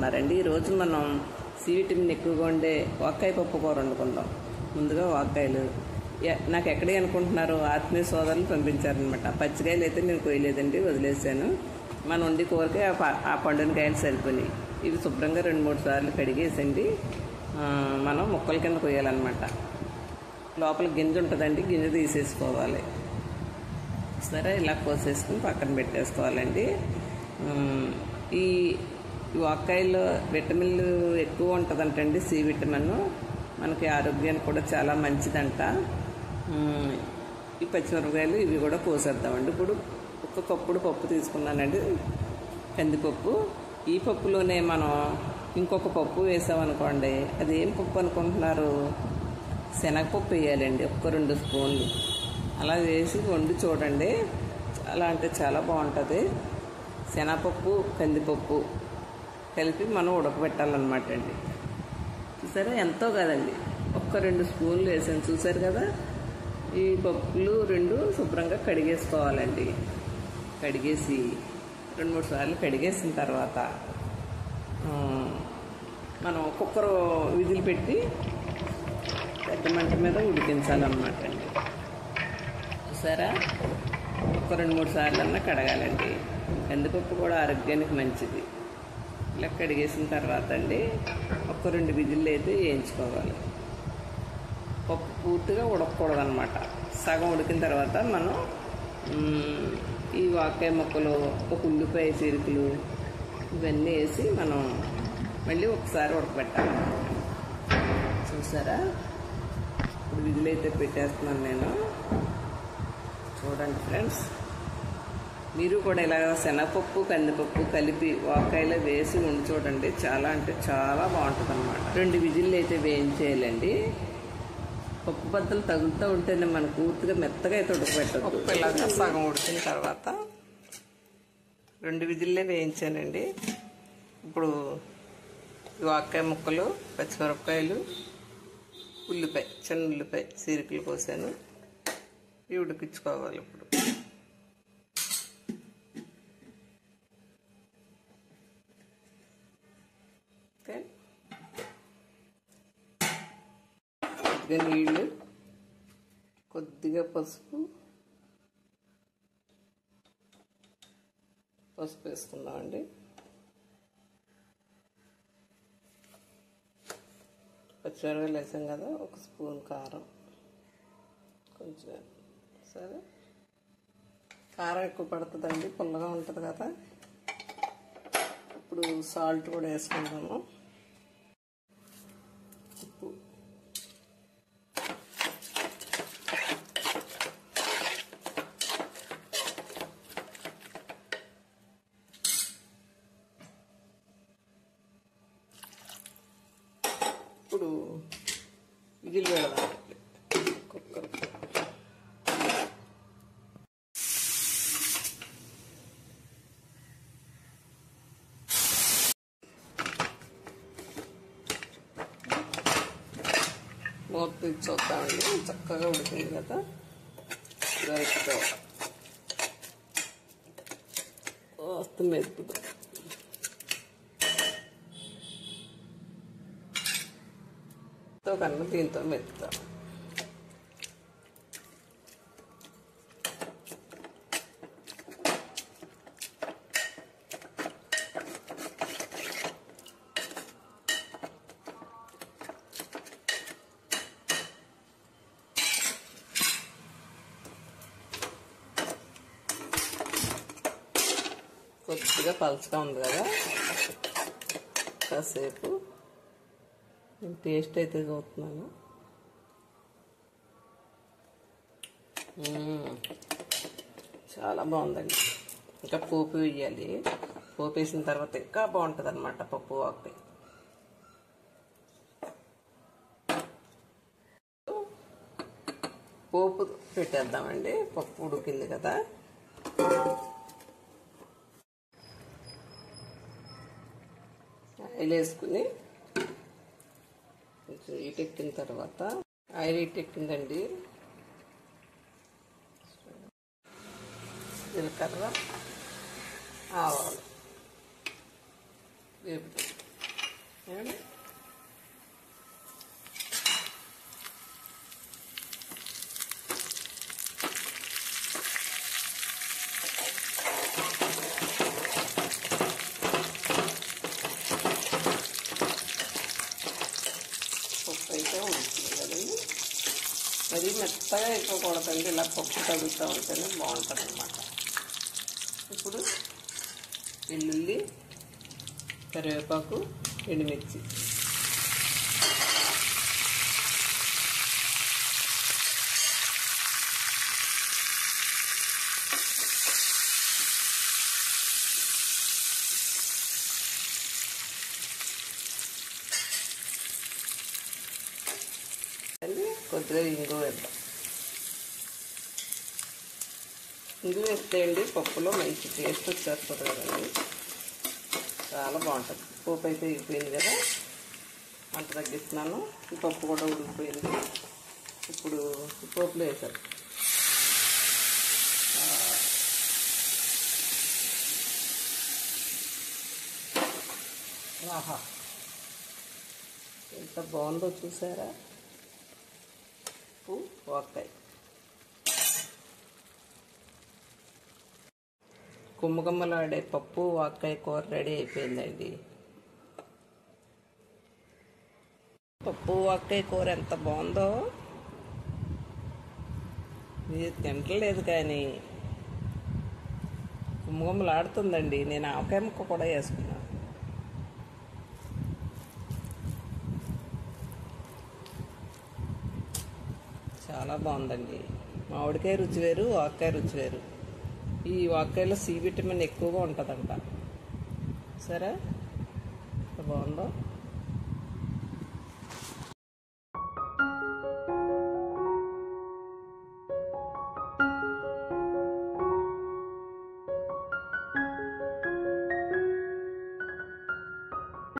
బాగున్నారండి. ఈరోజు మనం సి విటమిన్ ఎక్కువగా ఉండే వాక్కాయ పప్పు కూర వండుకుందాం. ముందుగా వాక్కాయలు నాకు ఎక్కడే అనుకుంటున్నారు, ఆత్మీయ సోదరులు పంపించారనమాట. పచ్చికాయలు అయితే నేను కొయ్యలేదండి, వదిలేసాను. మనం వండి కూరకి ఆ పండుని కాయలు సరిపోయినాయి. ఇవి శుభ్రంగా 2-3 సార్లు కడిగేసండి మనం ముక్కల కింద కొయ్యాలన్నమాట. లోపల గింజ ఉంటుందండి, గింజ తీసేసుకోవాలి. సరే, ఇలా కోసేసుకుని పక్కన పెట్టేసుకోవాలండి. ఈ వాక్కాయల్లో విటమిన్లు ఎక్కువ ఉంటుందంటండి. సి విటమిన్ మనకి ఆరోగ్యానికి కూడా చాలా మంచిదంట. ఈ పచ్చిమిరపకాయలు ఇవి కూడా కోసేద్దామండి. ఇప్పుడు ఒక కప్పుడు పప్పు తీసుకున్నానండి, కందిపప్పు. ఈ పప్పులోనే మనం ఇంకొక పప్పు వేసామనుకోండి, అది ఏం పప్పు అనుకుంటున్నారు? శనగపప్పు వేయాలండి, 1-2 స్పూన్లు. అలా వేసి వండి చూడండి, చాలా అంటే చాలా బాగుంటుంది. శనగపప్పు కందిపప్పు కలిపి మనం ఉడకబెట్టాలన్నమాట అండి. చూసారా, ఎంతో కదండి, 1-2 స్పూన్లు వేసాను. చూసారు కదా, ఈ పప్పులు 2 శుభ్రంగా కడిగేసుకోవాలండి. కడిగేసి 2-3 సార్లు కడిగేసిన తర్వాత మనం కుక్కర్ విజిల్ పెట్టి పెద్ద మంట మీద ఉడికించాలన్నమాట అండి. చూసారా, 2-3 సార్లు అన్నా కడగాలండి. కందిపప్పు కూడా ఆరోగ్యానికి మంచిది. ఇలా కడిగేసిన తర్వాత అండి 1-2 విజిల్లు అయితే వేయించుకోవాలి. పప్పు పూర్తిగా ఉడకకూడదు అనమాట. సగం ఉడికిన తర్వాత మనం ఈ వాక్కాయ ముక్కలు, ఒక ఉల్లిపాయ చీరికలు ఇవన్నీ వేసి మనం మళ్ళీ ఒకసారి ఉడకబెట్టాలి. చూసారా, ఇప్పుడు విజిల్ అయితే పెట్టేస్తున్నాను నేను. చూడండి ఫ్రెండ్స్, మీరు కూడా ఇలా శనగపప్పు కందిపప్పు కలిపి వాక్కాయలో వేసి ఉండి చూడండి, చాలా అంటే చాలా బాగుంటుంది అనమాట. 2 విజిల్లు అయితే వేయించేయాలండి. పప్పు బద్దలు తగులుతూ ఉంటేనే మనం పూర్తిగా మెత్తగా అయితే ఉడకబెట్టదు. పప్పు ఇలాగా సగం ఉడికిన తర్వాత 2 విజిల్లే వేయించానండి. ఇప్పుడు వాక్కాయ ముక్కలు, పచ్చిమిరపకాయలు, ఉల్లిపాయ, చిన్న ఉల్లిపాయ చీరికలు కోసాను. ఇవి ఉడికించుకోవాలి. ఇప్పుడు కొద్దిగా నీళ్ళు, కొద్దిగా పసుపు వేసుకుందామండి. పచ్చిమిరపకాయలు వేసాం కదా, 1 స్పూన్ కారం, కొంచెం. సరే, కారం ఎక్కువ పడుతుందండి, పుల్లగా ఉంటుంది కదా. ఇప్పుడు సాల్ట్ కూడా వేసుకుందాము. ఉప్పు, ఇప్పుడు విజిల్ పెడదాం కుక్కర్. మూత తీసి చూద్దామండి, చక్కగా ఉడికింది కదా. వస్తుంది ఇప్పుడు. కన్నా దీంతో మెత్తుతాం. కొద్దిగా పలుచగా ఉంది కదా, కాసేపు నేను టేస్ట్ అయితే చూస్తున్నాను. చాలా బాగుందండి. ఇంకా పోపు వేయాలి. పోపు వేసిన తర్వాత ఇంకా బాగుంటుంది అనమాట పప్పు వాక్కాయ. పోపు పెట్టేద్దామండి. పప్పు ఉడికింది కదా. ఆయిల్ వేసుకుని కొంచెం హీట్ ఎక్కిన తర్వాత, ఆయిల్ హీట్ ఎక్కిందండి, జీలకర్ర, ఆవాలు వేపుతాం. పప్పు అయితే ఉంటుంది కదండి. మరీ మెత్తగా అయిపోకూడదండి, ఇలా పప్పు తగులుతూ ఉంటేనే బాగుంటుంది అన్నమాట. ఇప్పుడు వెల్లుల్లి, కరివేపాకు, ఎండుమిర్చి కొద్దిగా ఇంగు వేద్దాం. ఇంగు వేస్తే అండి పప్పులో మంచి టేస్ట్ వచ్చేస్తుంది కదండి, చాలా బాగుంటుంది. పోపు అయితే అయిపోయింది కదా, మంట తగ్గిస్తున్నాను. ఈ పప్పు కూడా ఉడికిపోయింది. ఇప్పుడు పోపులో వేసారు. ఆహా, ఎంత బాగుందో చూసారా. వాకాయ గుమ్మగుమ్మలాడే పప్పు వాకాయ కూర రెడీ అయిపోయిందండి. పప్పు వాకాయ కూర ఎంత బాగుందో, ఇది తింటలేదు కానీ గుమ్మగుమ్మలాడుతుందండి. నేను ఆవకాయ ముక్క కూడా వేసుకున్నాను. చాలా బాగుందండి. మామిడికాయ రుచి వేరు, వాకాయ రుచి వేరు. ఈ వాకాయలో సి విటమిన్ ఎక్కువగా ఉంటుందంట. సరే.